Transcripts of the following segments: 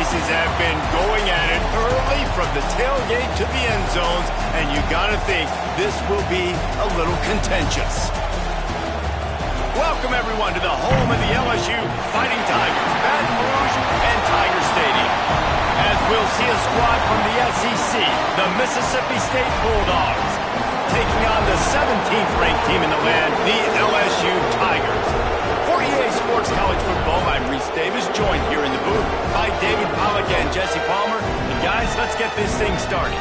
faces have been going at it early from the tailgate to the end zones, and you gotta think this will be a little contentious. Welcome, everyone, to the home of the LSU Fighting Tigers, Baton Rouge and Tiger Stadium. As we'll see a squad from the SEC, the Mississippi State Bulldogs, taking on the 17th ranked team in the land, the LSU Tigers. For EA Sports College Football, I'm Reese Davis, joined here in the booth by David Pollack and Jesse Palmer. And guys, let's get this thing started.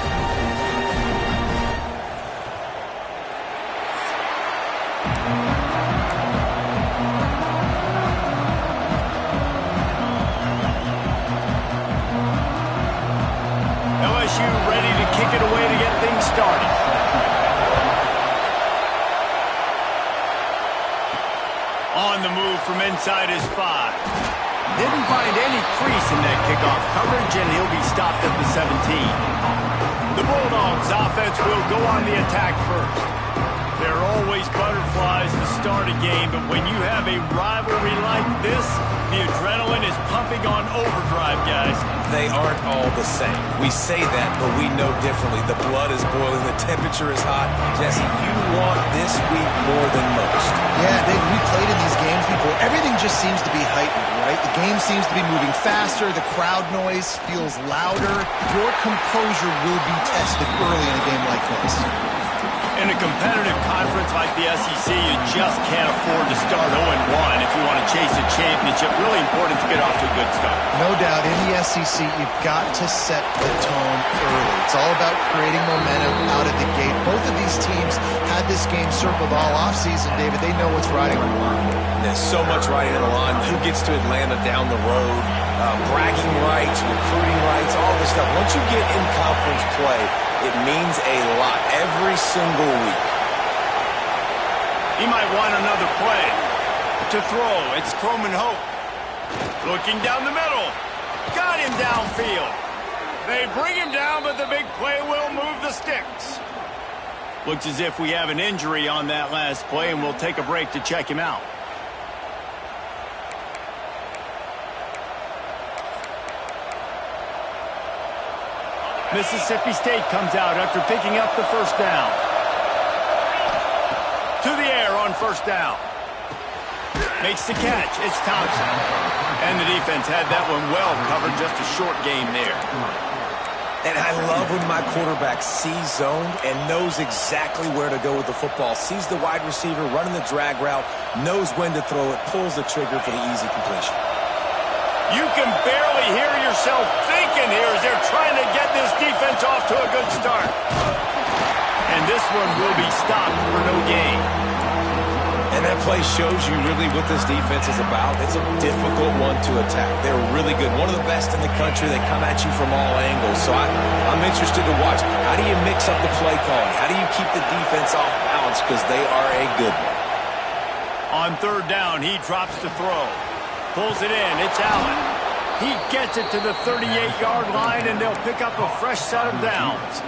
LSU ready to kick it away to get things started. On the move from inside his 5. Didn't find any crease in that kickoff coverage, and he'll be stopped at the 17. The Bulldogs offense will go on the attack first. There are always butterflies to start a game, but when you have a rivalry like this, the adrenaline is pumping on overdrive, guys. They aren't all the same. We say that, but we know differently. The blood is boiling. The temperature is hot. Jesse, you want this week more than most. Yeah, David, we played in these games before. Everything just seems to be heightened, right? The game seems to be moving faster. The crowd noise feels louder. Your composure will be tested early in a game like this. In a competitive conference like the SEC, you just can't afford to start 0-1 if you want to chase a championship. Really important to get off to a good start. No doubt, in the SEC, you've got to set the tone early. It's all about creating momentum out of the gate. Both of these teams had this game circled all offseason, David. They know what's riding on the line. There's so much riding on the line. Who gets to Atlanta down the road? Bragging rights, recruiting rights, all this stuff. Once you get in conference play, it means a lot every single week. He might want another play. To throw, it's Coleman Hope. Looking down the middle. Got him downfield. They bring him down, but the big play will move the sticks. Looks as if we have an injury on that last play, and we'll take a break to check him out. Mississippi State comes out after picking up the first down. To the air on first down. Makes the catch. It's Thompson. And the defense had that one well covered. Just a short game there. And I love when my quarterback sees zone and knows exactly where to go with the football. Sees the wide receiver running the drag route, knows when to throw it, pulls the trigger for the easy completion. You can barely hear yourself thinking here as they're trying to get this defense off to a good start. And this one will be stopped for no gain. And that play shows you really what this defense is about. It's a difficult one to attack. They're really good. One of the best in the country. They come at you from all angles. So I'm interested to watch. How do you mix up the play calling? How do you keep the defense off balance? Because they are a good one. On third down, he drops to throw. Pulls it in. It's Allen. He gets it to the 38-yard line, and they'll pick up a fresh set of downs.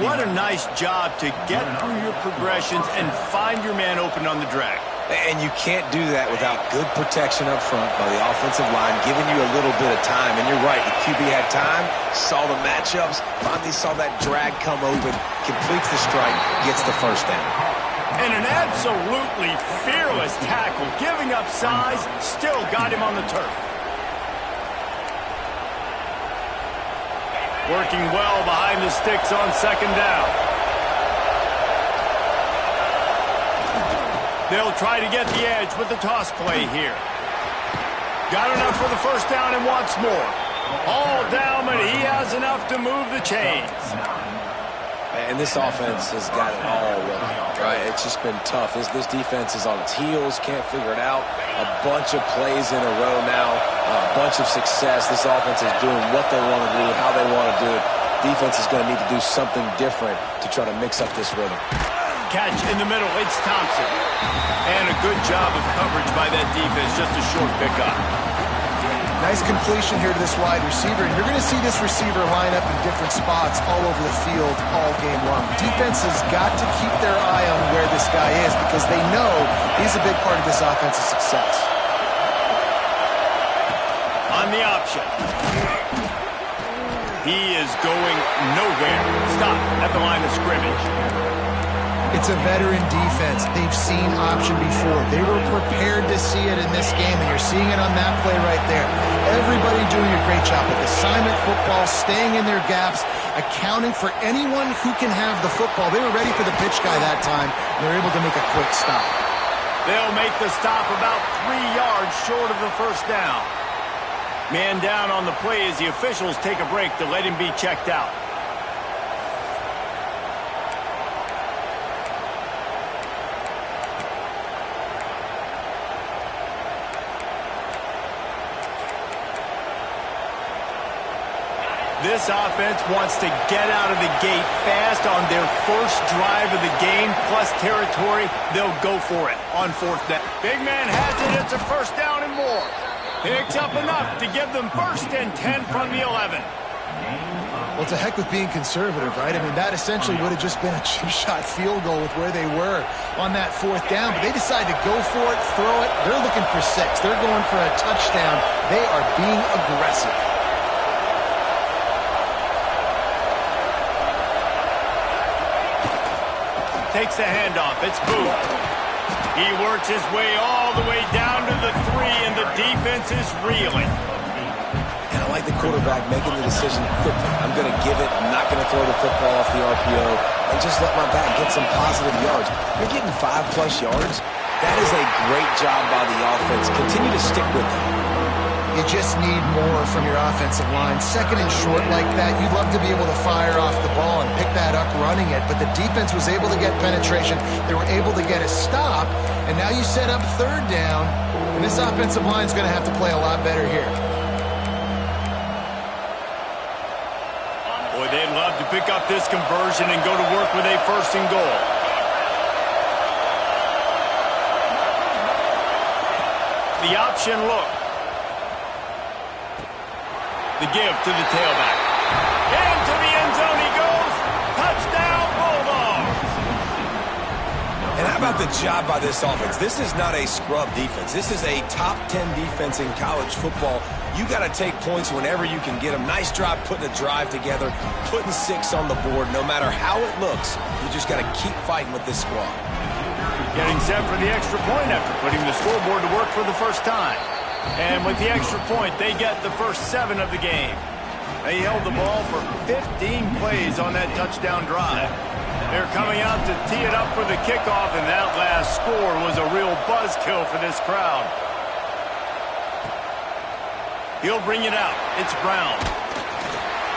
What a nice job to get through your progressions and find your man open on the drag. And you can't do that without good protection up front by the offensive line, giving you a little bit of time. And you're right, the QB had time, saw the matchups, finally saw that drag come open, completes the strike, gets the first down. And an absolutely fearless tackle, giving up size, still got him on the turf. Working well behind the sticks on second down. They'll try to get the edge with the toss play here. Got enough for the first down and wants more. All down, but he has enough to move the chains. And this offense has got it all working, right? It's just been tough. This defense is on its heels, can't figure it out. A bunch of plays in a row now, a bunch of success. This offense is doing what they want to do, how they want to do it. Defense is going to need to do something different to try to mix up this rhythm. Catch in the middle, it's Thompson. And a good job of coverage by that defense, just a short pickup. Nice completion here to this wide receiver, and you're going to see this receiver line up in different spots all over the field all game long. Defense has got to keep their eye on where this guy is because they know he's a big part of this offensive success. On run the option. He is going nowhere. Stop at the line of scrimmage. It's a veteran defense. They've seen option before. They were prepared to see it in this game, and you're seeing it on that play right there. Everybody doing a great job with assignment football, staying in their gaps, accounting for anyone who can have the football. They were ready for the pitch guy that time, and they're able to make a quick stop. They'll make the stop about 3 yards short of the first down. Man down on the play as the officials take a break to let him be checked out. This offense wants to get out of the gate fast on their first drive of the game, plus territory. They'll go for it on fourth down. Big man has it. It's a first down and more. Picks up enough to give them first and 10 from the 11. Well, it's a heck with being conservative, right? I mean, that essentially would have just been a chip-shot field goal with where they were on that fourth down. But they decided to go for it, throw it. They're looking for 6. They're going for a touchdown. They are being aggressive. Takes the handoff. It's Gburg. He works his way all the way down to the 3, and the defense is reeling. And I like the quarterback making the decision quickly. I'm going to give it. I'm not going to throw the football off the RPO and just let my back get some positive yards. You're getting 5+ yards. That is a great job by the offense. Continue to stick with them. You just need more from your offensive line. Second and short like that, you'd love to be able to fire off the ball and pick that up running it, but the defense was able to get penetration. They were able to get a stop, and now you set up third down, and this offensive line is going to have to play a lot better here. Boy, they'd love to pick up this conversion and go to work with a first and goal. The option look. The give to the tailback. Into the end zone he goes. Touchdown, Bulldogs. And how about the job by this offense? This is not a scrub defense. This is a top 10 defense in college football. You got to take points whenever you can get them. Nice job putting a drive together, putting 6 on the board. No matter how it looks, you just got to keep fighting with this squad. Getting set for the extra point after putting the scoreboard to work for the first time. And with the extra point, they get the first 7 of the game. They held the ball for 15 plays on that touchdown drive. They're coming out to tee it up for the kickoff, and that last score was a real buzzkill for this crowd. He'll bring it out. It's Brown.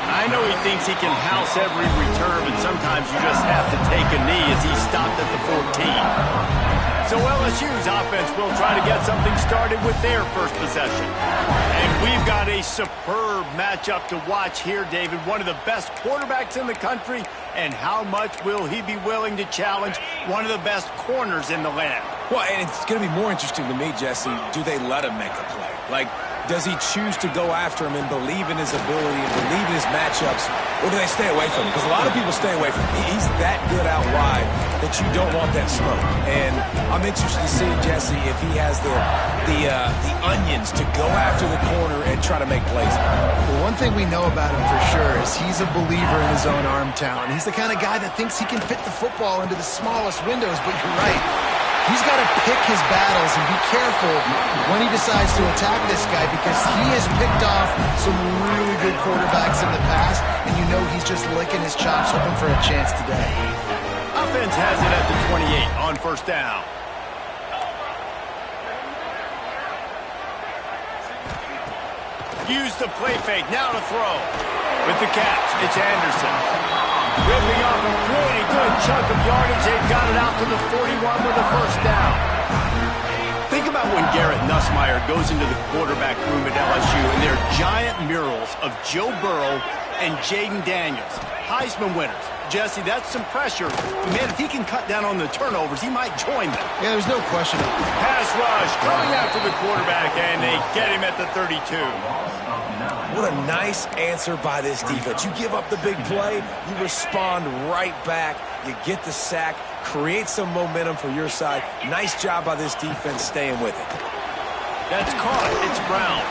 I know he thinks he can house every return, but sometimes you just have to take a knee as he stopped at the 14. So LSU's offense will try to get something started with their first possession. And we've got a superb matchup to watch here, David. One of the best quarterbacks in the country, and how much will he be willing to challenge one of the best corners in the land? Well, and it's going to be more interesting to me, Jesse, do they let him make a play? Like, does he choose to go after him and believe in his ability and believe in his matchups, or do they stay away from him? Because a lot of people stay away from him. He's that good out wide that you don't want that smoke. And I'm interested to see, Jesse, if he has the onions to go after the corner and try to make plays. Well, one thing we know about him for sure is he's a believer in his own arm talent. He's the kind of guy that thinks he can fit the football into the smallest windows, but you're right. He's got to pick his battles and be careful when he decides to attack this guy, because he has picked off some really good quarterbacks in the past, and you know he's just licking his chops, hoping for a chance today. Offense has it at the 28 on first down. Use the play fake, now to throw. With the catch, it's Anderson. Ripping off a pretty good chunk of yardage. They've got it out to the 41 with a first down. Think about when Garrett Nussmeier goes into the quarterback room at LSU and there are giant murals of Joe Burrow and Jaden Daniels, Heisman winners. Jesse, that's some pressure. Man, if he can cut down on the turnovers, he might join them. Yeah, there's no question. Pass rush coming after the quarterback, and they get him at the 32. What a nice answer by this defense. You give up the big play, you respond right back, you get the sack, create some momentum for your side. Nice job by this defense staying with it. That's caught. It's Brown.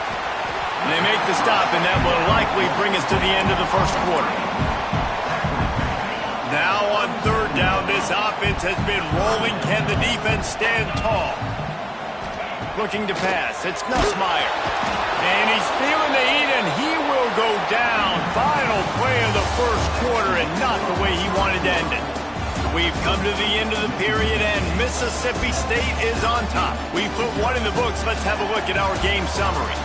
They make the stop, and that will likely bring us to the end of the first quarter. Now on third down, this offense has been rolling. Can the defense stand tall? Looking to pass. It's Nussmeier. And he's feeling the heat, and he will go down. Final play of the first quarter, and not the way he wanted to end it. We've come to the end of the period, and Mississippi State is on top. We've put one in the books. Let's have a look at our game summary.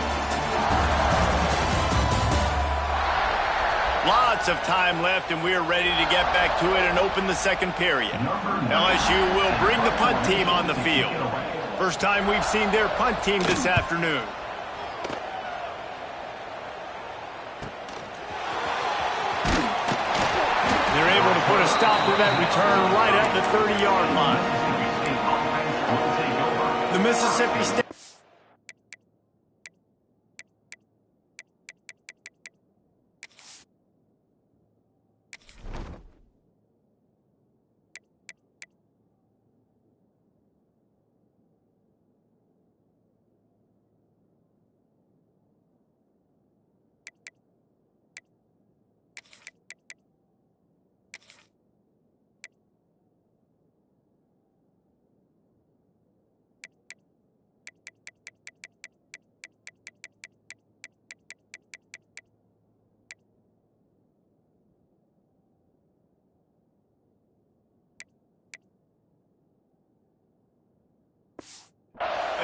Lots of time left, and we're ready to get back to it and open the second period. LSU will bring the punt team on the field. First time we've seen their punt team this afternoon. They're able to put a stop to that return right at the 30-yard line. The Mississippi State...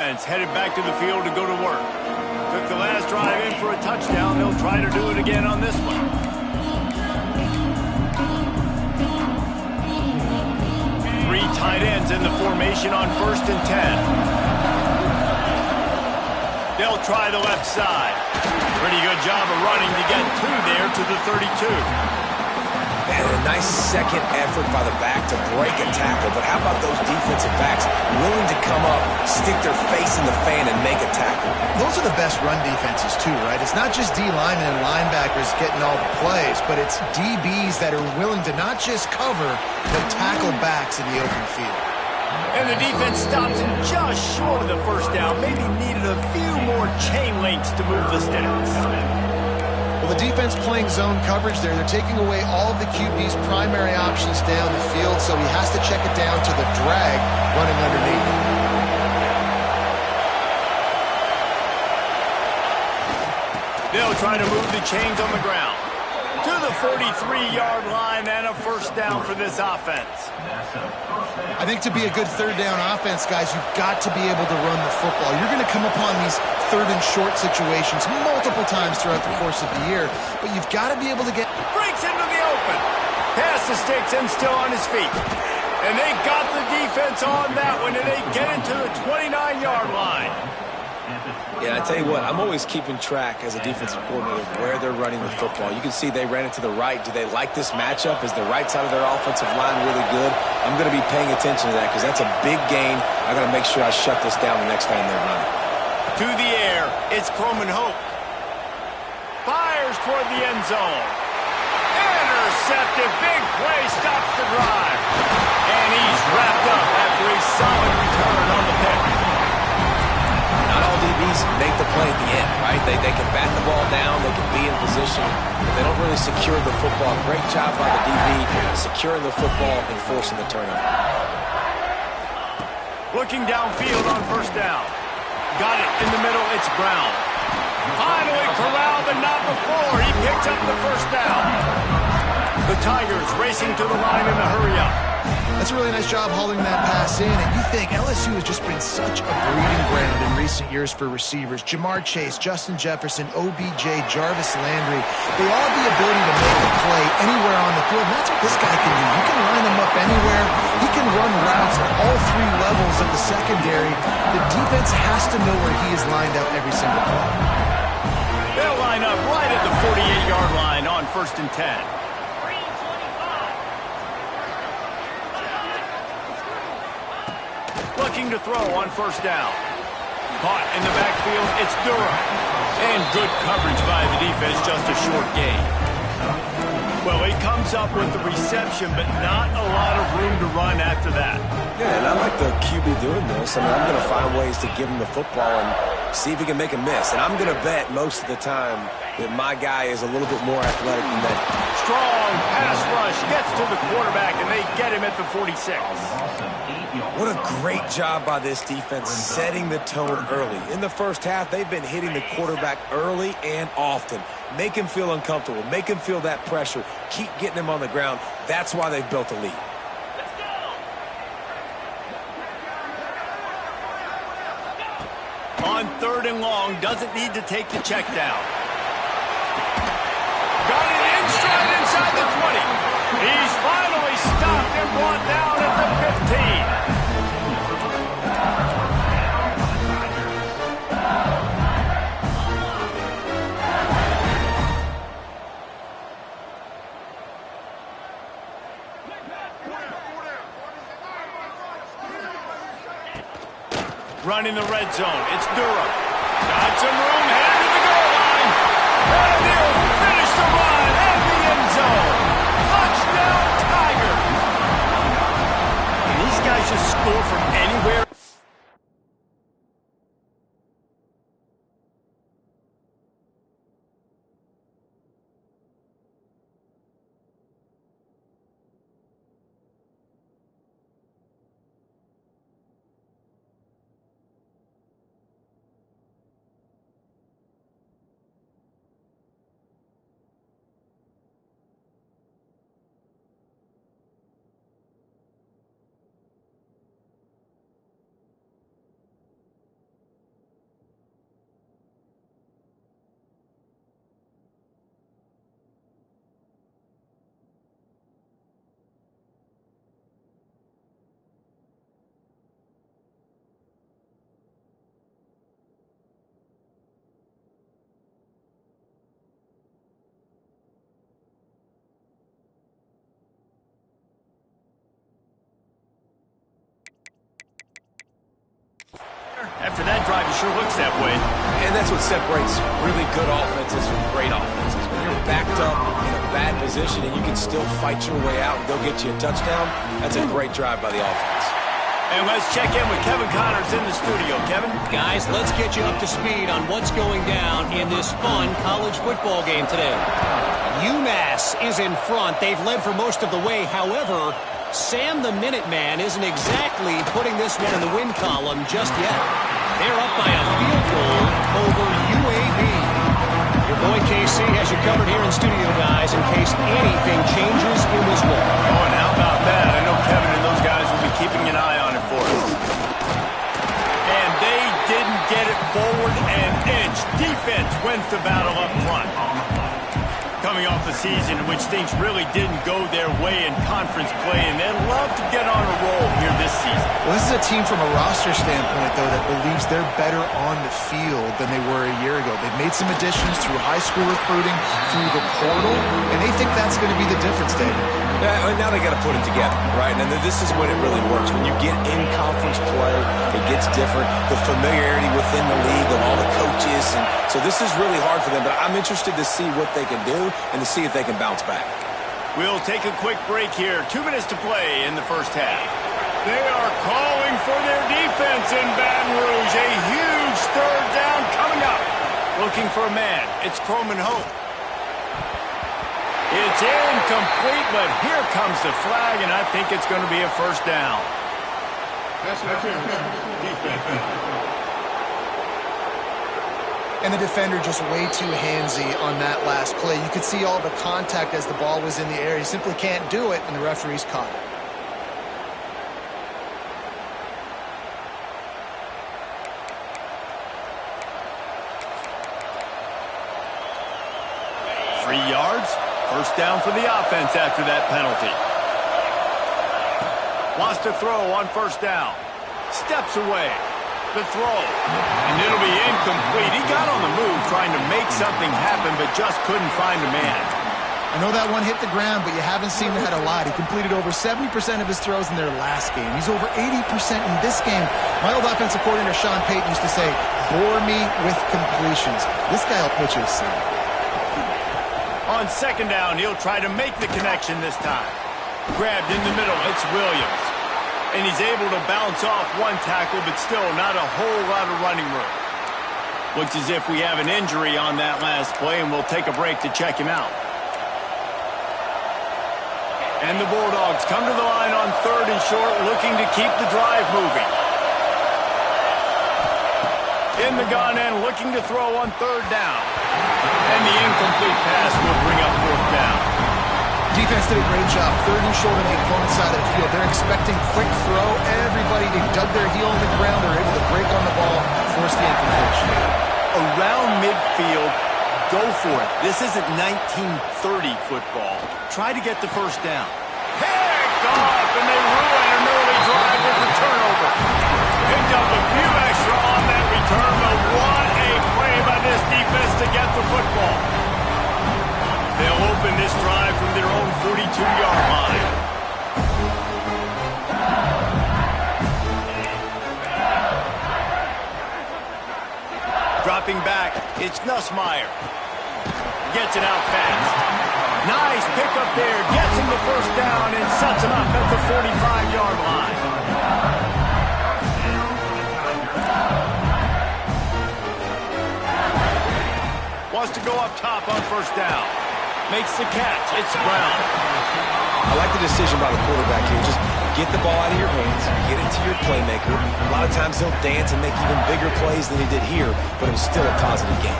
And it's headed back to the field to go to work. Took the last drive in for a touchdown. They'll try to do it again on this one. Three tight ends in the formation on 1st and 10. They'll try the left side. Pretty good job of running to get two there to the 32. And a nice second effort by the back to break a tackle. But how about those defensive backs willing to come up, stick their face in the fan, and make a tackle? Those are the best run defenses, too, right? It's not just D-linemen and linebackers getting all the plays, but it's DBs that are willing to not just cover, but tackle backs in the open field. And the defense stops him just short of the first down. Maybe needed a few more chain links to move the sticks. Well, the defense playing zone coverage there. They're taking away all of the QB's primary options down the field, so he has to check it down to the drag running underneath. They'll try to move the chains on the ground. To the 43-yard line and a first down for this offense. I think to be a good third down offense, guys, you've got to be able to run the football. You're going to come upon these third and short situations multiple times throughout the course of the year, but you've got to be able to get... Breaks into the open. Pass the sticks and still on his feet. And they got the defense on that one, and they get into the 29-yard line. Yeah, I tell you what, I'm always keeping track as a defensive coordinator of where they're running the football. You can see they ran it to the right. Do they like this matchup? Is the right side of their offensive line really good? I'm going to be paying attention to that because that's a big gain. I got to make sure I shut this down the next time they're running. To the air, it's Coleman Hope. Fires toward the end zone. Intercepted, big play, stops the drive. And he's wrapped up after a solid return on the pick. Not all DBs make the play at the end, right? They can bat the ball down, they can be in position, but they don't really secure the football. Great job by the DB securing the football and forcing the turnover. Looking downfield on first down. Got it in the middle, it's Brown. Finally corralled, but not before. He picks up the first down. The Tigers racing to the line in a hurry-up. That's a really nice job hauling that pass in, and you think LSU has just been such a breeding ground in recent years for receivers. Jamar Chase, Justin Jefferson, OBJ, Jarvis Landry, they all have the ability to make a play anywhere on the field, and that's what this guy can do. You can line him up anywhere. He can run routes at all three levels of the secondary. The defense has to know where he is lined up every single play. They'll line up right at the 48-yard line on 1st and 10. Looking to throw on first down. Caught in the backfield, it's Durham. And good coverage by the defense, just a short gain. Well, he comes up with the reception, but not a lot of room to run after that. Yeah, and I like the QB doing this. I mean, I'm going to find ways to give him the football, and see if he can make a miss. And I'm going to bet most of the time that my guy is a little bit more athletic than that. Strong pass rush gets to the quarterback, and they get him at the 46. What a great job by this defense setting the tone early. In the first half, they've been hitting the quarterback early and often. Make him feel uncomfortable. Make him feel that pressure. Keep getting him on the ground. That's why they've built a lead. On 3rd and long, doesn't need to take the check down. Got it in stride inside the 20. He's finally stopped and brought down at the 15. Running the red zone, it's Durham. Got some room, headed to the goal line. And he'll finish the run at the end zone. Touchdown, Tiger. And these guys just score from anywhere. After that drive, it sure looks that way. And that's what separates really good offenses from great offenses. When you're backed up in a bad position and you can still fight your way out and go get you a touchdown, that's a great drive by the offense. And let's check in with Kevin Connors in the studio. Kevin? Guys, let's get you up to speed on what's going down in this fun college football game today. UMass is in front. They've led for most of the way. However, Sam the Minuteman isn't exactly putting this one in the win column just yet. They're up by a field goal over UAB. Your boy KC has you covered here in studio, guys, in case anything changes in this one. Oh, and how about that? I know Kevin and those guys will be keeping an eye on it for us. And they didn't get it forward an inch. Defense wins the battle up front. Coming off a season in which things really didn't go their way in conference play, and they'd love to get on a roll here this season. Well, this is a team from a roster standpoint, though, that believes they're better on the field than they were a year ago. They've made some additions through high school recruiting, through the portal, and they think that's going to be the difference, David. Yeah, and now they got to put it together, right? And this is when it really works. When you get in conference play, it gets different. The familiarity within the league of all the coaches, and so this is really hard for them. But I'm interested to see what they can do and to see if they can bounce back. We'll take a quick break here. 2 minutes to play in the first half. They are calling for their defense in Baton Rouge. A huge 3rd down coming up. Looking for a man. It's Croman Hope. It's incomplete, but here comes the flag, and I think it's going to be a 1st down. And the defender just way too handsy on that last play. You could see all the contact as the ball was in the air. He simply can't do it, and the referee's caught it. Three yards. 1st down for the offense after that penalty. Wants to throw on 1st down. Steps away. The throw. And it'll be incomplete. He got on the move trying to make something happen, but just couldn't find a man. I know that one hit the ground, but you haven't seen that a lot. He completed over 70% of his throws in their last game. He's over 80% in this game. My old offensive coordinator, Sean Payton, used to say, bore me with completions. This guy will put you to sleep. On 2nd down, he'll try to make the connection this time. Grabbed in the middle, it's Williams. And he's able to bounce off one tackle, but still not a whole lot of running room. Looks as if we have an injury on that last play, and we'll take a break to check him out. And the Bulldogs come to the line on 3rd and short, looking to keep the drive moving. In the gun and looking to throw on 3rd down. And the incomplete pass will bring up 4th down. Defense did a great job. 3rd and short on the opponent's side of the field. They're expecting quick throw. Everybody, they dug their heel on the ground. They're able to break on the ball, force the incompletion. Around midfield, go for it. This isn't 1930 football. Try to get the 1st down. Picked off, and they ruin an early drive with the turnover. Picked up a few extra on that return, but what a play by this defense to get the football. They'll open this drive from their own 42-yard line. Dropping back, it's Nussmeier. Gets it out fast. Nice pickup there. Gets him the 1st down and sets him up at the 45-yard line. Wants to go up top on 1st down. Makes the catch. It's Brown. I like the decision by the quarterback here. Just get the ball out of your hands, get it to your playmaker. A lot of times he'll dance and make even bigger plays than he did here, but it was still a positive game.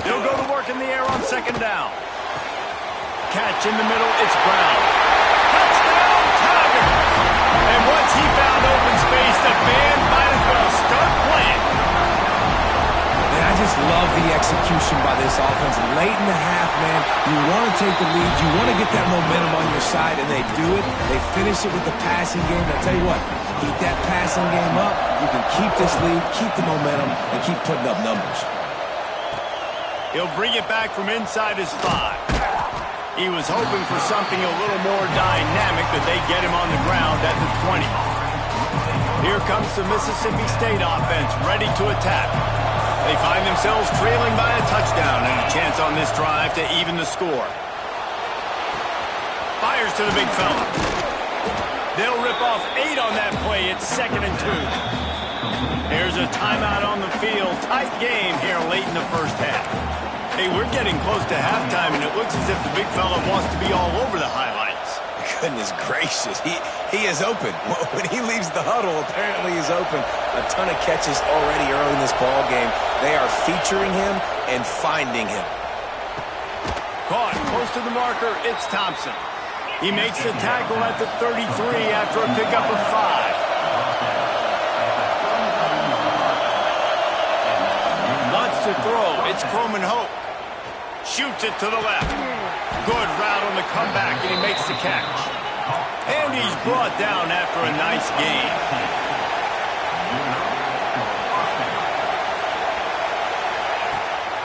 He'll go to work in the air on 2nd down. Catch in the middle, it's Brown. Touchdown, Tiger! And once he found open space, the band might as well start playing. And I just love the execution by this offense. Late in the half, man, you want to take the lead. You want to get that momentum on your side, and they do it. They finish it with the passing game. I'll tell you what, keep that passing game up. You can keep this lead, keep the momentum, and keep putting up numbers. He'll bring it back from inside his 5. He was hoping for something a little more dynamic, but they get him on the ground at the 20. Here comes the Mississippi State offense, ready to attack. They find themselves trailing by a touchdown and a chance on this drive to even the score. Fires to the big fella. They'll rip off 8 on that play. It's 2nd and 2. There's a timeout on the field. Tight game here late in the 1st half. Hey, we're getting close to halftime, and it looks as if the big fella wants to be all over the highlights. Goodness gracious, he is open. When he leaves the huddle, apparently he's open. A ton of catches already early in this ball game. They are featuring him and finding him. Caught close to the marker, it's Thompson. He makes the tackle at the 33 after a pickup of 5. Wants to throw, it's Croman Hope. Shoots it to the left. Good route on the comeback, and he makes the catch. And he's brought down after a nice game.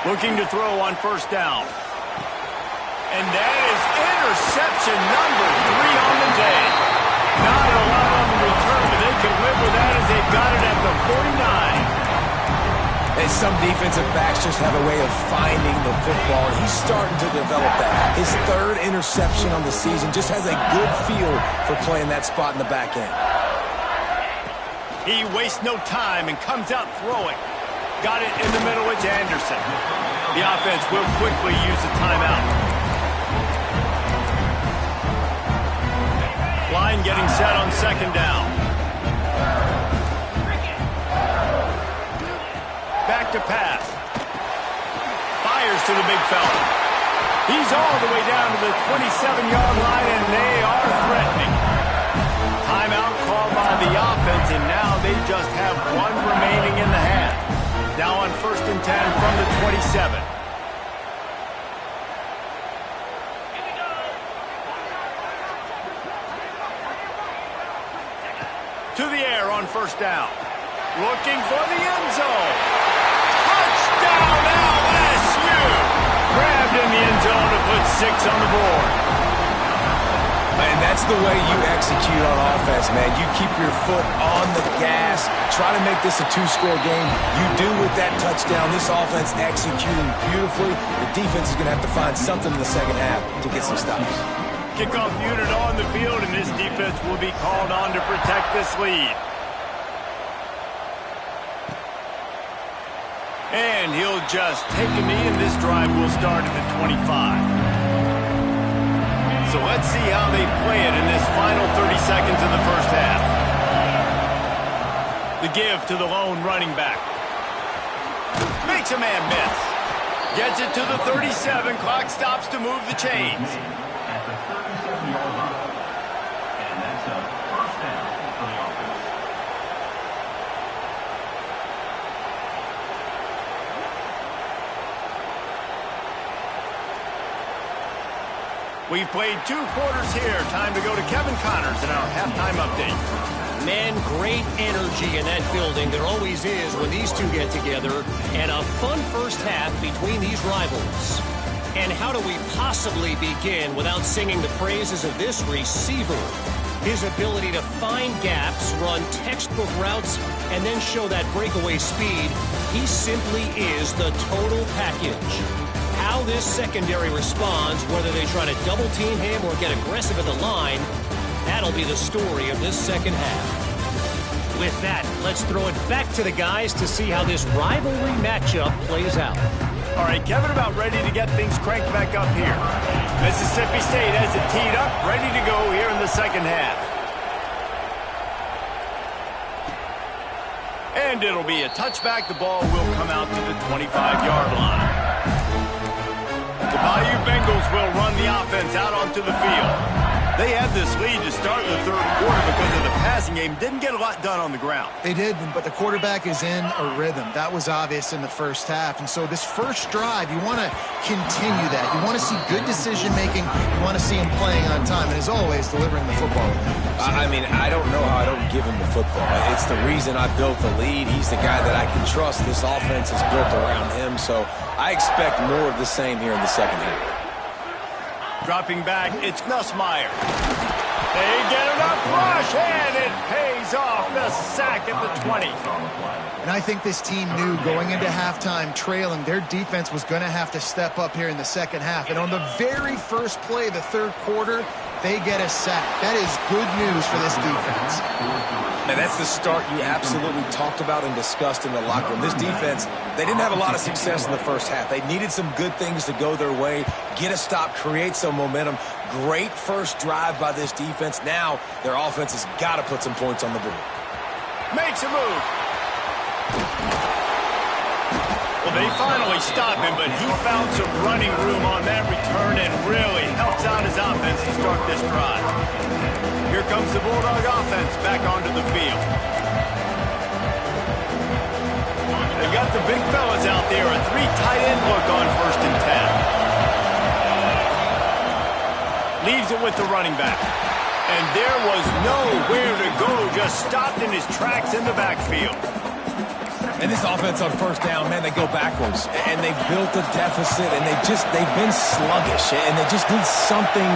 Looking to throw on 1st down. And that is interception number 3 on the day. Not a lot on the return, but they can live with that as they've got it at the 49. And some defensive backs just have a way of finding the football, and he's starting to develop that. His 3rd interception on the season, just has a good feel for playing that spot in the back end. He wastes no time and comes out throwing. Got it in the middle, it's Anderson. The offense will quickly use the timeout. Line getting set on 2nd down. Back to pass. Fires to the big fella. He's all the way down to the 27-yard line, and they are threatening. Timeout called by the offense, and now they just have 1 remaining in the half. Now on 1st and 10 from the 27. To the air on 1st down. Looking for the end zone. Touchdown LSU! Grabbed in the end zone to put 6 on the board. And that's the way you execute on offense, man. You keep your foot on the gas. Try to make this a 2-score game. You do with that touchdown. This offense executing beautifully. The defense is going to have to find something in the 2nd half to get some stops. Kickoff unit on the field, and this defense will be called on to protect this lead. And he'll just take a knee, and this drive will start at the 25. So let's see how they play it in this final 30 seconds of the first half. The give to the lone running back. Makes a man miss. Gets it to the 37. Clock stops to move the chains. At the 37-yard line. And that's a first down for the offense. We've played 2 quarters here. Time to go to Kevin Connors in our halftime update. Man, great energy in that building. There always is when these two get together. And a fun first half between these rivals. And how do we possibly begin without singing the praises of this receiver? His ability to find gaps, run textbook routes, and then show that breakaway speed. He simply is the total package. How this secondary responds, whether they try to double team him or get aggressive at the line, that'll be the story of this second half. With that, let's throw it back to the guys to see how this rivalry matchup plays out. All right, Kevin, about ready to get things cranked back up here. Mississippi State has it teed up, ready to go here in the second half. And it'll be a touchback. The ball will come out to the 25-yard line. The Bayou Bengals will run the offense out onto the field. They had this lead to start the third quarter because of the passing game. Didn't get a lot done on the ground. They did, but the quarterback is in a rhythm. That was obvious in the first half. And so this first drive, you want to continue that. You want to see good decision-making. You want to see him playing on time. And as always, delivering the football. I mean, I don't know how I don't give him the football. It's the reason I built the lead. He's the guy that I can trust. This offense is built around him. So I expect more of the same here in the second half. Dropping back, it's Nussmeier. They get enough rush, and it pays off. The sack at the 20. And I think this team knew going into halftime trailing, their defense was going to have to step up here in the second half. And on the very first play of the third quarter, they get a sack. That is good news for this defense. And that's the start you absolutely talked about and discussed in the locker room. This defense, they didn't have a lot of success in the first half. They needed some good things to go their way, get a stop, create some momentum. Great first drive by this defense. Now their offense has got to put some points on the board. Makes a move. Well, they finally stop him, but he found some running room on that return and really helps out his offense to start this drive. Here comes the Bulldog offense back onto the field. They got the big fellas out there, a 3 tight end look on 1st and 10. Leaves it with the running back. And there was nowhere to go, just stopped in his tracks in the backfield. And this offense on first down, man, they go backwards. And they've built a deficit, and they've been sluggish. And they just need something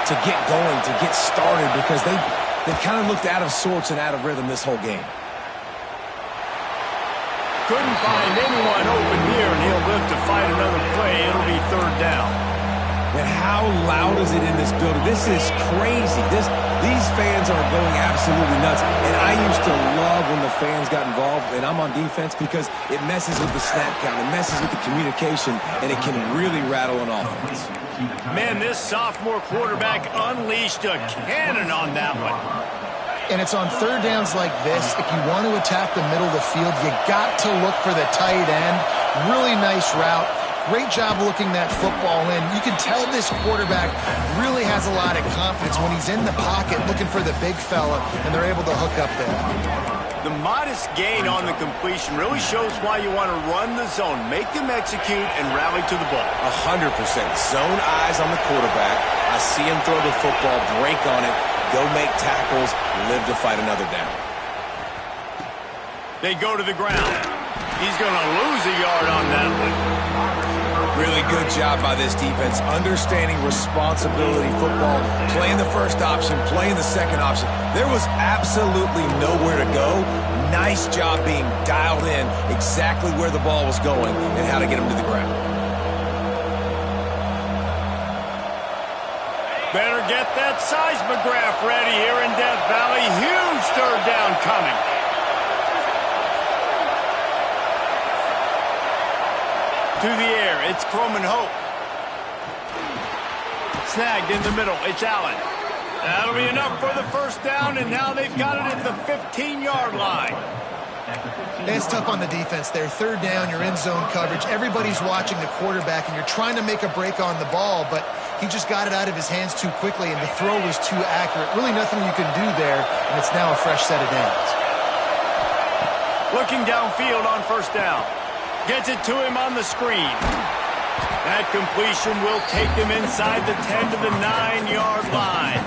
to get going, to get started, because they've kind of looked out of sorts and out of rhythm this whole game. Couldn't find anyone open here, and he'll live to fight another play. It'll be 3rd down. And how loud is it in this building? This is crazy. These fans are going absolutely nuts. And I used to love when the fans got involved, and I'm on defense, because it messes with the snap count. It messes with the communication, and it can really rattle an offense. Man, this sophomore quarterback unleashed a cannon on that one. And it's on 3rd downs like this. If you want to attack the middle of the field, you got to look for the tight end. Really nice route. Great job looking that football in. You can tell this quarterback really has a lot of confidence when he's in the pocket looking for the big fella, and they're able to hook up there. The modest gain on the completion really shows why you want to run the zone. Make them execute and rally to the ball. 100%. Zone eyes on the quarterback. I see him throw the football, break on it, go make tackles, live to fight another down. They go to the ground. He's going to lose a yard on that one. Really good job by this defense, understanding responsibility football, playing the first option, playing the second option. There was absolutely nowhere to go. Nice job being dialed in exactly where the ball was going and how to get him to the ground. Better get that seismograph ready here in Death Valley. Huge third down coming. To the air, it's Croman Hope. Snagged in the middle, it's Allen. That'll be enough for the first down, and now they've got it at the 15-yard line. It's tough on the defense there. Third down, you're in zone coverage. Everybody's watching the quarterback, and you're trying to make a break on the ball, but he just got it out of his hands too quickly, and the throw was too accurate. Really nothing you can do there, and it's now a fresh set of downs. Looking downfield on first down. Gets it to him on the screen. That completion will take them inside the 10 to the 9-yard line.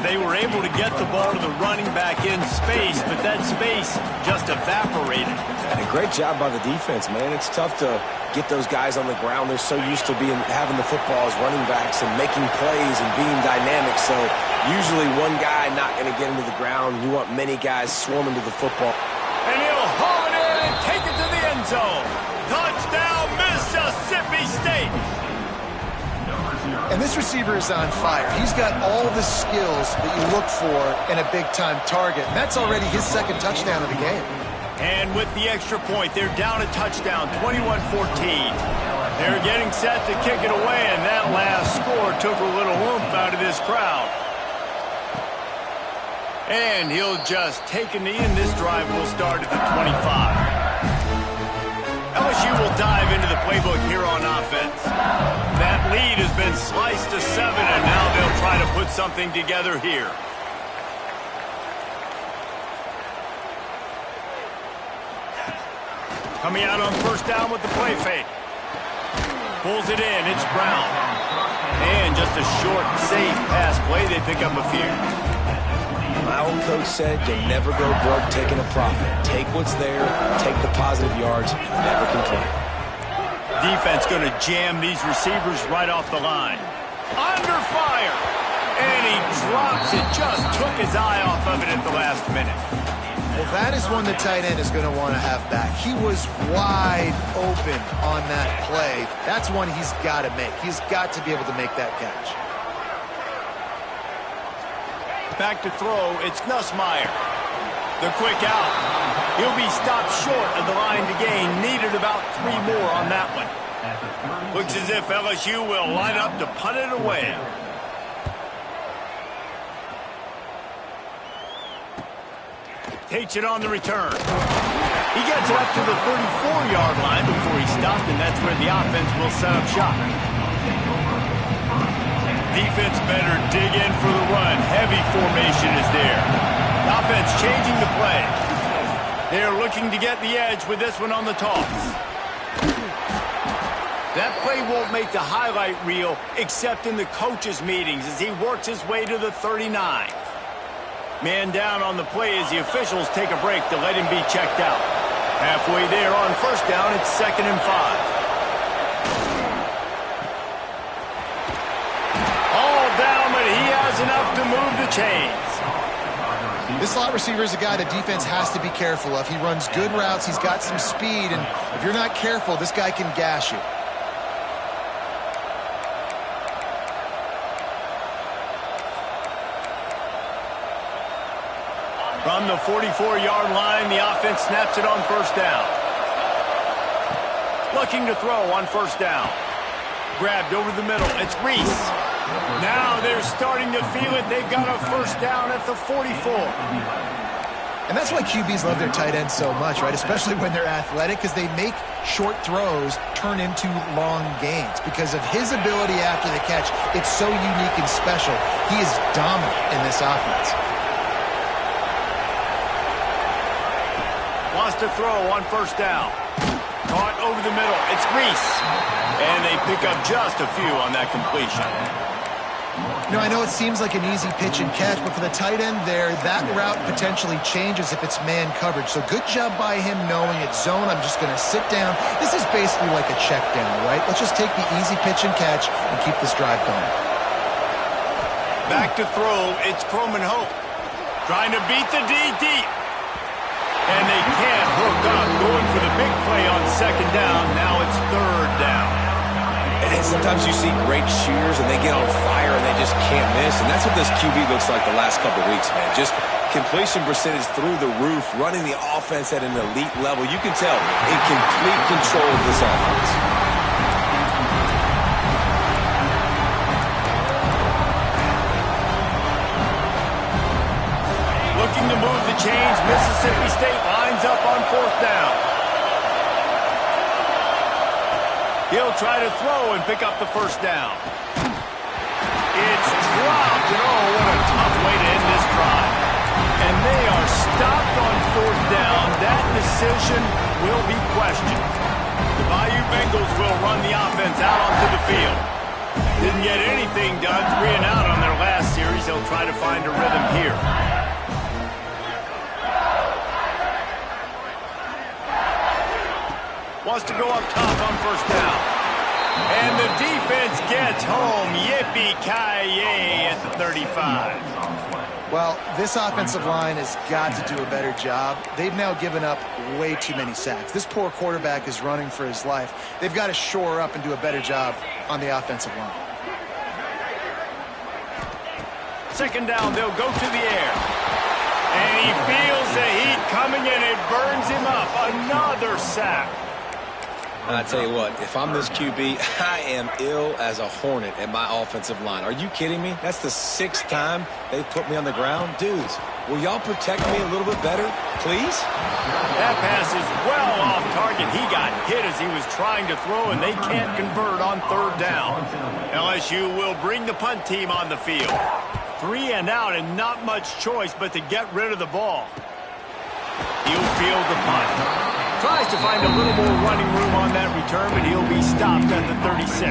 They were able to get the ball to the running back in space, but that space just evaporated. And a great job by the defense, man. It's tough to get those guys on the ground. They're so used to having the football as running backs and making plays and being dynamic. So usually one guy not going to get into the ground. You want many guys swarming to the football. And he'll haul it in and take it to the end zone. Touchdown, Mississippi State. And this receiver is on fire. He's got all the skills that you look for in a big-time target. And that's already his second touchdown of the game. And with the extra point, they're down a touchdown, 21-14. They're getting set to kick it away, and that last score took a little oomph out of this crowd. And he'll just take a knee, and this drive will start at the 25. LSU will dive into the playbook here on offense. That lead has been sliced to 7, and now they'll try to put something together here. Coming out on first down with the play fake. Pulls it in, it's Brown. And just a short, safe pass play, they pick up a few. My old coach said you'll never go broke taking a profit. Take what's there, take the positive yards, and never complain. Defense going to jam these receivers right off the line. Under fire! And he drops it, just took his eye off of it at the last minute. Well, that is one the tight end is going to want to have back. He was wide open on that play. That's one he's got to make. He's got to be able to make that catch. Back to throw, it's Nussmeier. The quick out. He'll be stopped short of the line to gain. Needed about 3 more on that one. Looks as if LSU will line up to punt it away. Takes it on the return. He gets it up to the 34-yard line before he stopped, and that's where the offense will set up shop. Defense better dig in for the run. Heavy formation is there. Offense changing the play. They're looking to get the edge with this one on the toss. That play won't make the highlight reel except in the coaches' meetings as he works his way to the 39. Man down on the play as the officials take a break to let him be checked out. Halfway there on first down, it's 2nd and 5. Enough to move the chains. This slot receiver is a guy the defense has to be careful of. He runs good routes. He's got some speed, and if you're not careful, this guy can gash you. From the 44-yard line, the offense snaps it on first down. Looking to throw on first down. Grabbed over the middle. It's Reese. Now they're starting to feel it. They've got a first down at the 44. And that's why QBs love their tight ends so much, right? Especially when they're athletic, because they make short throws turn into long gains. Because of his ability after the catch, it's so unique and special. He is dominant in this offense. Wants to throw on first down. Caught over the middle. It's Reese. And they pick up just a few on that completion. You know, I know it seems like an easy pitch and catch, but for the tight end there, that route potentially changes if it's man coverage. So good job by him knowing it's zone. I'm just going to sit down. This is basically like a check down, right? Let's just take the easy pitch and catch and keep this drive going. Back to throw. It's Croman Hope. Trying to beat the D deep. And they can't hook up. Going for the big play on second down. Now it's third down. And sometimes you see great shooters and they get on fire and they just can't miss. And that's what this QB looks like the last couple of weeks, man. Just completion percentage through the roof, running the offense at an elite level. You can tell in complete control of this offense. Looking to move the chains, Mississippi State lines up on 4th down. He'll try to throw and pick up the 1st down. It's dropped, and oh, what a tough way to end this drive. And they are stopped on 4th down. That decision will be questioned. The Bayou Bengals will run the offense out onto the field. Didn't get anything done, 3 and out on their last series. They'll try to find a rhythm here. Wants to go up top on 1st down. And the defense gets home. Yippee-ki-yay at the 35. Well, this offensive line has got to do a better job. They've now given up way too many sacks. This poor quarterback is running for his life. They've got to shore up and do a better job on the offensive line. 2nd down, they'll go to the air. And he feels the heat coming in. It burns him up. Another sack. I tell you what, if I'm this QB, I am ill as a hornet at my offensive line. Are you kidding me? That's the 6th time they've put me on the ground. Dudes, will y'all protect me a little bit better, please? That pass is well off target. He got hit as he was trying to throw, and they can't convert on 3rd down. LSU will bring the punt team on the field. 3 and out, and not much choice but to get rid of the ball. He'll field the punt. Tries to find a little more running room on that return, but he'll be stopped at the 36.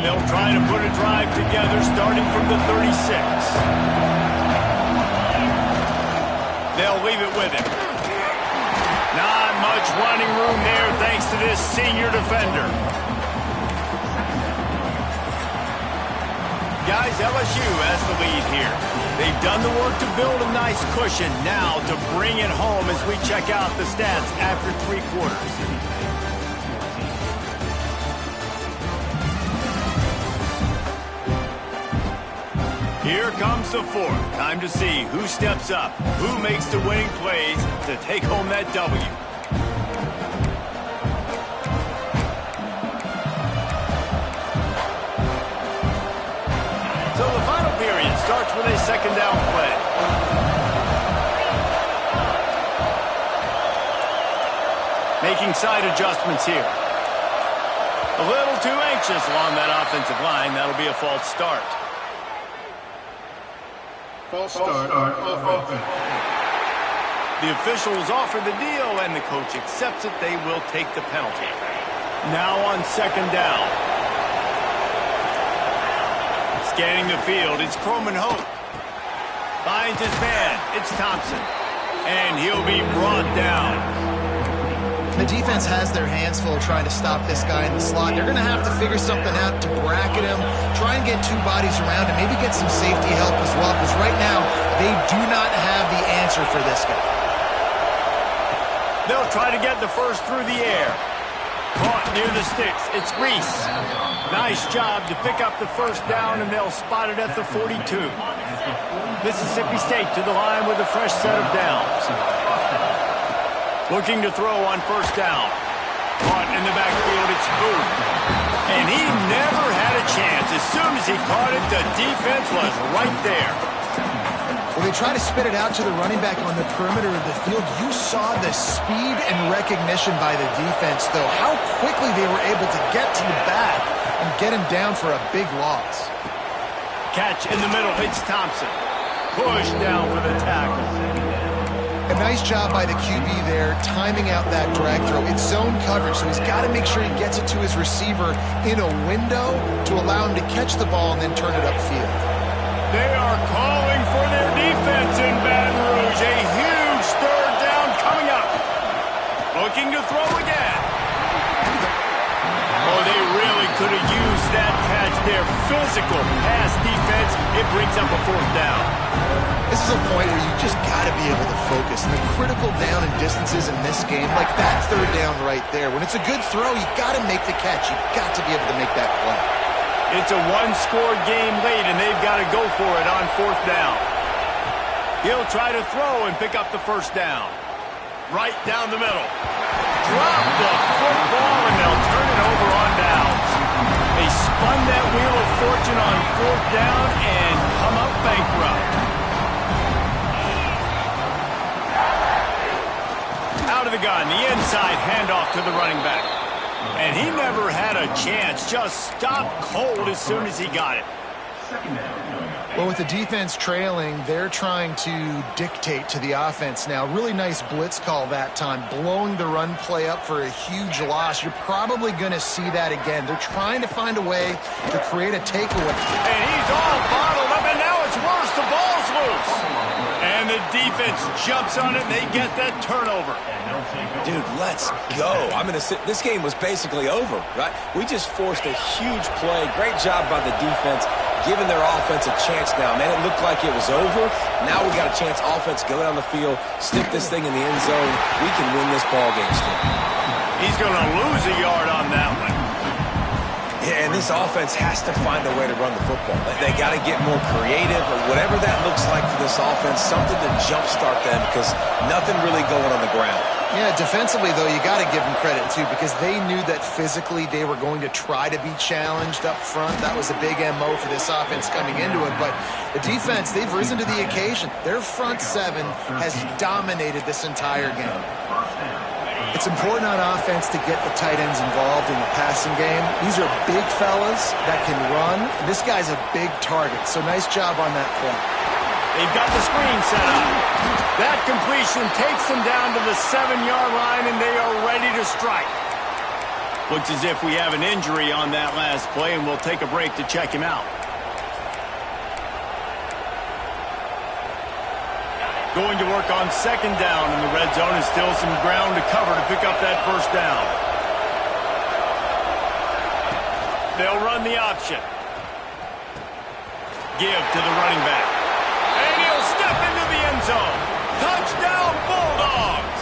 They'll try to put a drive together starting from the 36. They'll leave it with him. Not much running room there thanks to this senior defender. Guys, LSU has the lead here. They've done the work to build a nice cushion. Now to bring it home as we check out the stats after 3 quarters. Here comes the 4th. Time to see who steps up, who makes the winning plays to take home that W. So the final period starts with a 2nd down play. Making side adjustments here. A little too anxious along that offensive line. That'll be a false start. False start on offense. The officials offer the deal, and the coach accepts it. They will take the penalty. Now on 2nd down. Scanning the field, it's Croman Hope. Finds his man, it's Thompson. And he'll be brought down. The defense has their hands full trying to stop this guy in the slot. They're going to have to figure something out to bracket him, try and get 2 bodies around him, maybe get some safety help as well, because right now they do not have the answer for this guy. They'll try to get the 1st through the air. Caught near the sticks. It's Reese. Nice job to pick up the 1st down, and they'll spot it at the 42. Mississippi State to the line with a fresh set of downs. Looking to throw on 1st down. Caught in the backfield, it's Gburg. And he never had a chance. As soon as he caught it, the defense was right there. When they try to spit it out to the running back on the perimeter of the field, you saw the speed and recognition by the defense, though. How quickly they were able to get to the back and get him down for a big loss. Catch in the middle, it's Thompson. Push down for the tackle. A nice job by the QB there, timing out that drag throw. It's zone coverage, so he's got to make sure he gets it to his receiver in a window to allow him to catch the ball and then turn it upfield. They are calling for their defense in Baton Rouge. A huge 3rd down coming up. Looking to throw again. Oh, they really could have used that catch there. Physical pass defense. It brings up a 4th down. This is a point where you just got to be able to focus. And the critical down and distances in this game, like that third down right there, when it's a good throw, you got to make the catch. You got to be able to make that play. It's a one-score game late, and they've got to go for it on fourth down. He'll try to throw and pick up the first down. Right down the middle. Drop the football, and they'll turn it over on downs. They spun that wheel of fortune on fourth down and come up bankrupt. Out of the gun, the inside handoff to the running back. And he never had a chance, just stopped cold as soon as he got it. Well, with the defense trailing, they're trying to dictate to the offense now. Really nice blitz call that time, blowing the run play up for a huge loss. You're probably going to see that again. They're trying to find a way to create a takeaway. And he's all bottled up, and now it's worse. The ball's loose. And the defense jumps on it, and they get that turnover. Dude, let's go. This game was basically over, right? We just forced a huge play. Great job by the defense, giving their offense a chance now. Man, it looked like it was over. Now we got a chance. Offense, go down the field, stick this thing in the end zone. We can win this ball game still. He's going to lose a yard on that one. Yeah, and this offense has to find a way to run the football. They got to get more creative, or whatever that looks like for this offense, something to jumpstart them, because nothing really going on the ground. Yeah, defensively, though, you got to give them credit, too, because they knew that physically they were going to try to be challenged up front. That was a big MO for this offense coming into it. But the defense, they've risen to the occasion. Their front seven has dominated this entire game. It's important on offense to get the tight ends involved in the passing game. These are big fellas that can run. This guy's a big target, so nice job on that play. They've got the screen set up. That completion takes them down to the 7-yard line, and they are ready to strike. Looks as if we have an injury on that last play, and we'll take a break to check him out. Going to work on second down in the red zone, and still some ground to cover to pick up that first down. They'll run the option. Give to the running back. And he'll step into the end zone. Touchdown, Bulldogs!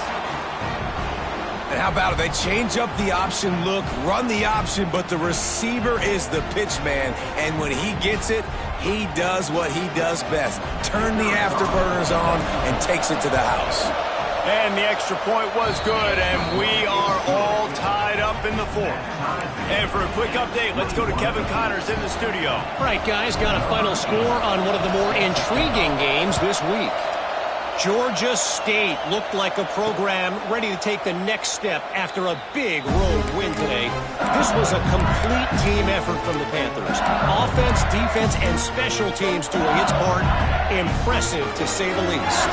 And how about it? They change up the option look, run the option, but the receiver is the pitch man. And when he gets it, he does what he does best. Turn the afterburners on and takes it to the house. And the extra point was good, and we are all tied up in the fourth. And for a quick update, let's go to Kevin Connors in the studio. All right, guys, got a final score on one of the more intriguing games this week. Georgia State looked like a program ready to take the next step after a big road win today. This was a complete team effort from the Panthers. Offense, defense, and special teams doing its part. Impressive, to say the least.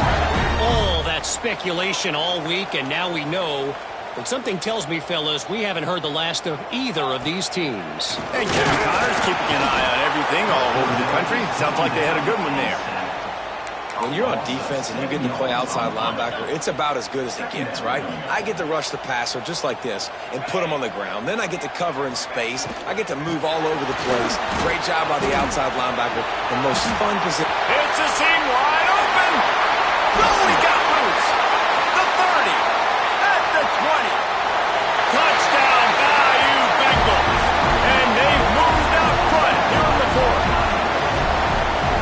All that speculation all week, and now we know. But something tells me, fellas, we haven't heard the last of either of these teams. And Kevin Connors keeping an eye on everything all over the country. Sounds like they had a good one there. When you're on defense and you get to play outside linebacker, it's about as good as it gets, right? I get to rush the passer just like this and put him on the ground. Then I get to cover in space. I get to move all over the place. Great job by the outside linebacker. The most fun position. It's a seam wide open. Oh, he got loose. The 30. At the 20. Touchdown, Bayou Bengals. And they've moved out front here in the fourth.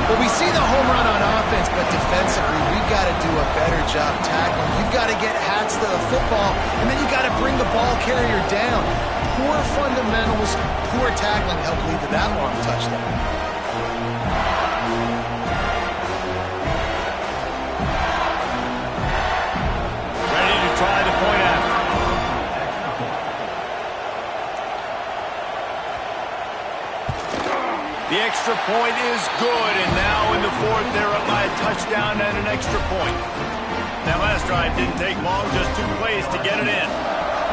Well, we see the home run on offense, but defensively, we've got to do a better job tackling. You've got to get hats to the football, and then you got to bring the ball carrier down. Poor fundamentals, poor tackling helped lead to that long touchdown. Ready to try the point after. The extra point is good, and now in the fourth, they're up by a touchdown and an extra point. That last drive didn't take long, just 2 plays to get it in.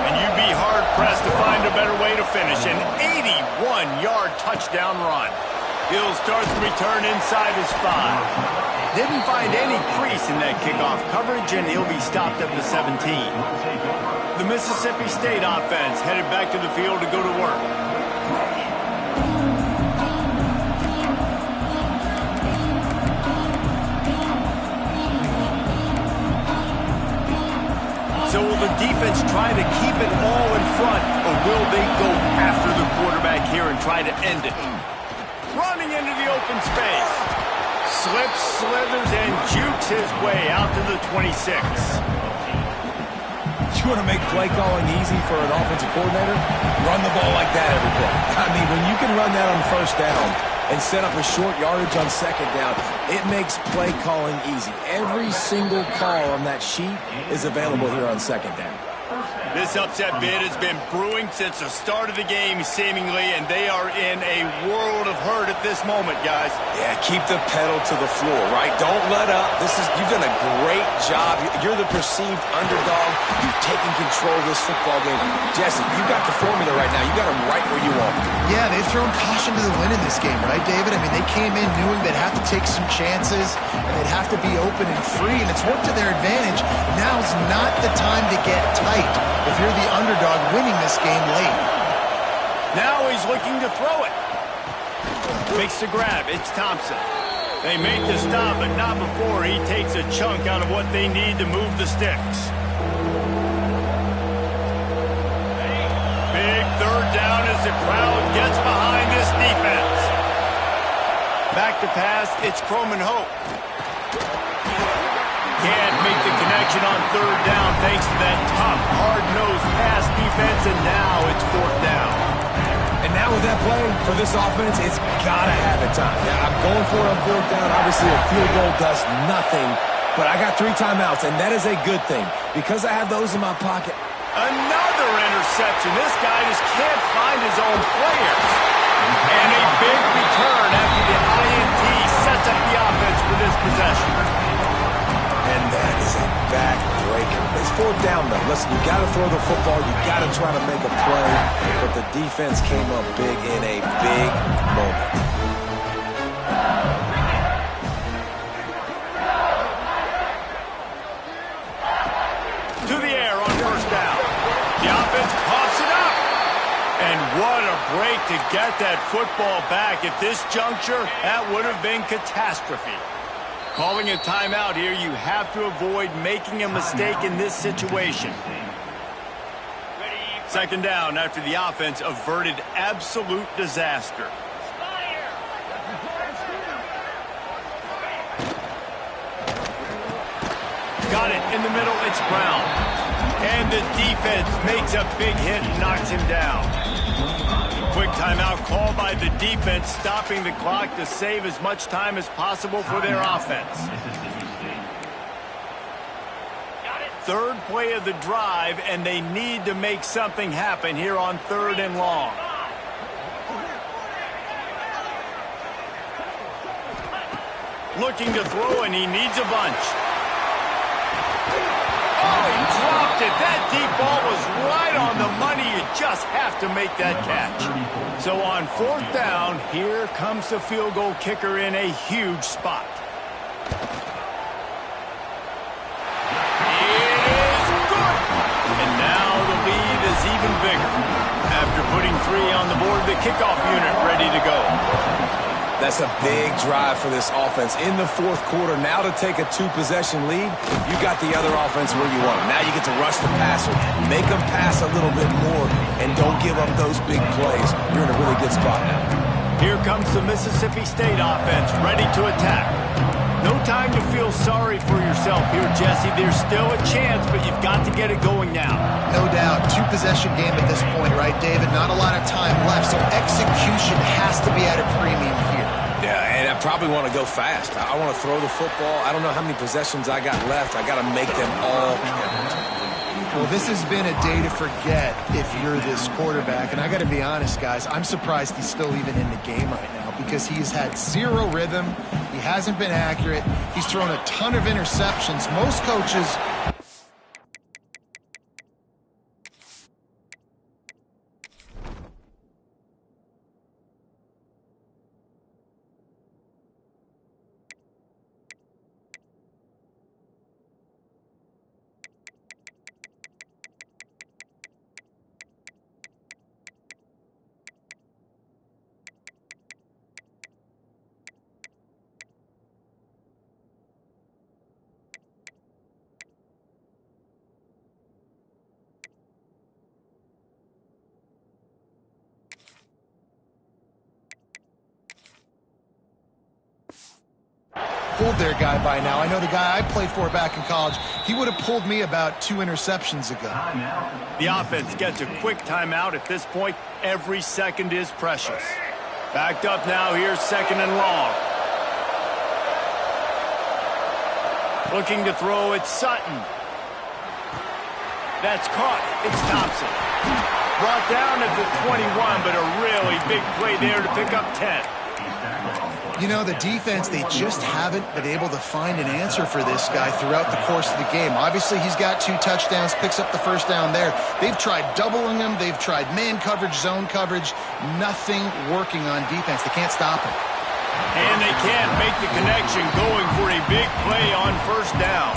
And you'd be hard-pressed to find a better way to finish. An 81-yard touchdown run. He'll start the return inside his 5. Didn't find any crease in that kickoff coverage, and he'll be stopped at the 17. The Mississippi State offense headed back to the field to go to work. So will the defense try to keep it all in front, or will they go after the quarterback here and try to end it? Running into the open space. Slips, slithers, and jukes his way out to the 26. You want to make play calling easy for an offensive coordinator? Run the ball like that every play. I mean, when you can run that on first down and set up a short yardage on second down, it makes play calling easy. Every single call on that sheet is available here on second down. This upset bid has been brewing since the start of the game, seemingly, and they are in a world of hurt at this moment, guys. Yeah, keep the pedal to the floor, right? Don't let up. You've done a great job. You're the perceived underdog. You've taken control of this football game. Jesse, you got the formula right now. You got them right where you want them. Yeah, they've thrown caution to the wind in this game, right, David? I mean, they came in knowing they'd have to take some chances, and they'd have to be open and free, and it's worked to their advantage. Now's not the time to get tight if you're the underdog winning this game late. Now he's looking to throw it. Makes the grab. It's Thompson. They make the stop, but not before he takes a chunk out of what they need to move the sticks. Big third down as the crowd gets behind this defense. Back to pass. It's Croman Hope. Can't make the connection on third down thanks to that tough, hard-nosed pass defense, and now it's fourth down. And now with that play for this offense, it's got to have it time. Now, I'm going for it on fourth down. Obviously, a field goal does nothing, but I got 3 timeouts, and that is a good thing because I have those in my pocket. Another interception. This guy just can't find his own players. And a big return after the INT sets up the offense for this possession. And that is a backbreaker. It's fourth down, though. Listen, you got to throw the football. You got to try to make a play. But the defense came up big in a big moment. To the air on first down. The offense coughs it up. And what a break to get that football back. At this juncture, that would have been catastrophe. Calling a timeout here, you have to avoid making a mistake in this situation. Second down after the offense averted absolute disaster. Got it in the middle, it's Brown. And the defense makes a big hit and knocks him down. Quick timeout call by the defense, stopping the clock to save as much time as possible for their offense. Third play of the drive, and they need to make something happen here on third and long. Looking to throw, and he needs a bunch. Oh, he dropped it. That deep ball was right on the money. You just have to make that catch. So on fourth down, here comes the field goal kicker in a huge spot. It is good. And now the lead is even bigger. After putting 3 on the board, the kickoff unit ready to go. That's a big drive for this offense in the fourth quarter. Now to take a 2-possession lead, you got the other offense where you want them. Now you get to rush the passer, make them pass a little bit more, and don't give up those big plays. You're in a really good spot now. Here comes the Mississippi State offense, ready to attack. No time to feel sorry for yourself here, Jesse. There's still a chance, but you've got to get it going now. No doubt. 2-possession game at this point, right, David? Not a lot of time left, so execution has to be at a premium here. Yeah, and I probably want to go fast. I want to throw the football. I don't know how many possessions I got left. I got to make them all count. Well, this has been a day to forget if you're this quarterback. And I got to be honest, guys, I'm surprised he's still even in the game right now because he's had 0 rhythm. He hasn't been accurate. He's thrown a ton of interceptions. Most coaches pulled their guy by now. I know the guy I played for back in college, he would have pulled me about 2 interceptions ago. The offense gets a quick timeout. At this point, every second is precious. Backed up now, here's 2nd and long. Looking to throw, it's Sutton. That's caught. It's Thompson. Brought down at the 21, but a really big play there to pick up 10. You know, the defense, they just haven't been able to find an answer for this guy throughout the course of the game. Obviously, he's got 2 touchdowns, picks up the 1st down there. They've tried doubling him. They've tried man coverage, zone coverage. Nothing working on defense. They can't stop him. And they can't make the connection, going for a big play on 1st down.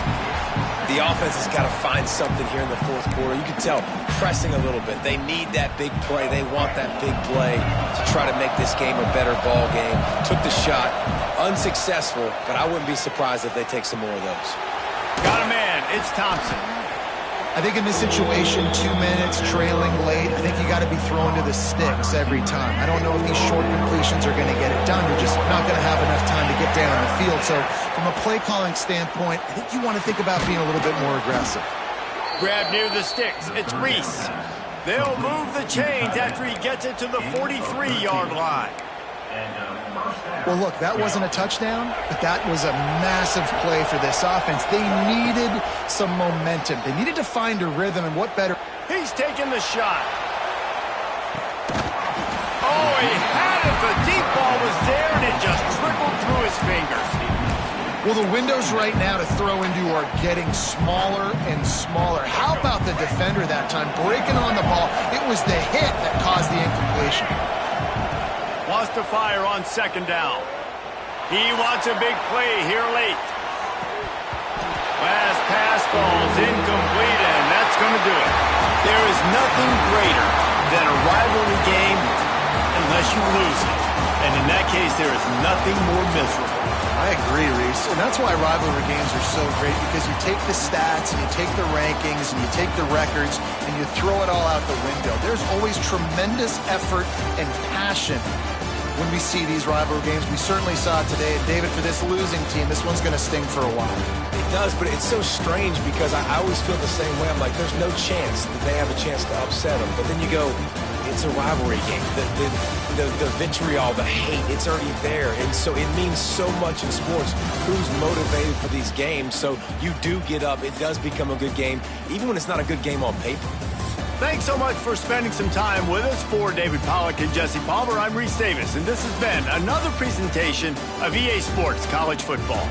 The offense has got to find something here in the 4th quarter. You can tell, pressing a little bit. They need that big play. They want that big play to try to make this game a better ball game. Took the shot, unsuccessful, but I wouldn't be surprised if they take some more of those. Got a man, it's Thompson. I think in this situation, 2 minutes, trailing late, I think you got to be throwing to the sticks every time. I don't know if these short completions are going to get it done. You're just not going to have enough time to get down the field. So from a play calling standpoint, I think you want to think about being a little bit more aggressive. Grab near the sticks. It's Reese. They'll move the chains after he gets it to the 43-yard line. Well, look, that wasn't a touchdown, but that was a massive play for this offense. They needed some momentum. They needed to find a rhythm, and what better? He's taking the shot. Oh, he had it. The deep ball was there, and it just trickled through his fingers. Well, the windows right now to throw into are getting smaller and smaller. How about the defender that time breaking on the ball? It was the hit that caused the incompletion. Wants to fire on 2nd down. He wants a big play here late. Last pass falls incomplete, and that's going to do it. There is nothing greater than a rivalry game unless you lose it. And in that case, there is nothing more miserable. I agree, Reese. And that's why rivalry games are so great, because you take the stats and you take the rankings and you take the records and you throw it all out the window. There's always tremendous effort and passion when we see these rivalry games. We certainly saw it today. And David, for this losing team, this one's going to sting for a while. It does, but it's so strange because I always feel the same way. I'm like, there's no chance that they have a chance to upset them. But then you go, it's a rivalry game. The vitriol, the hate, it's already there. And so it means so much in sports. Who's motivated for these games? So you do get up. It does become a good game, even when it's not a good game on paper. Thanks so much for spending some time with us. For David Pollack and Jesse Palmer, I'm Reese Davis, and this has been another presentation of EA Sports College Football.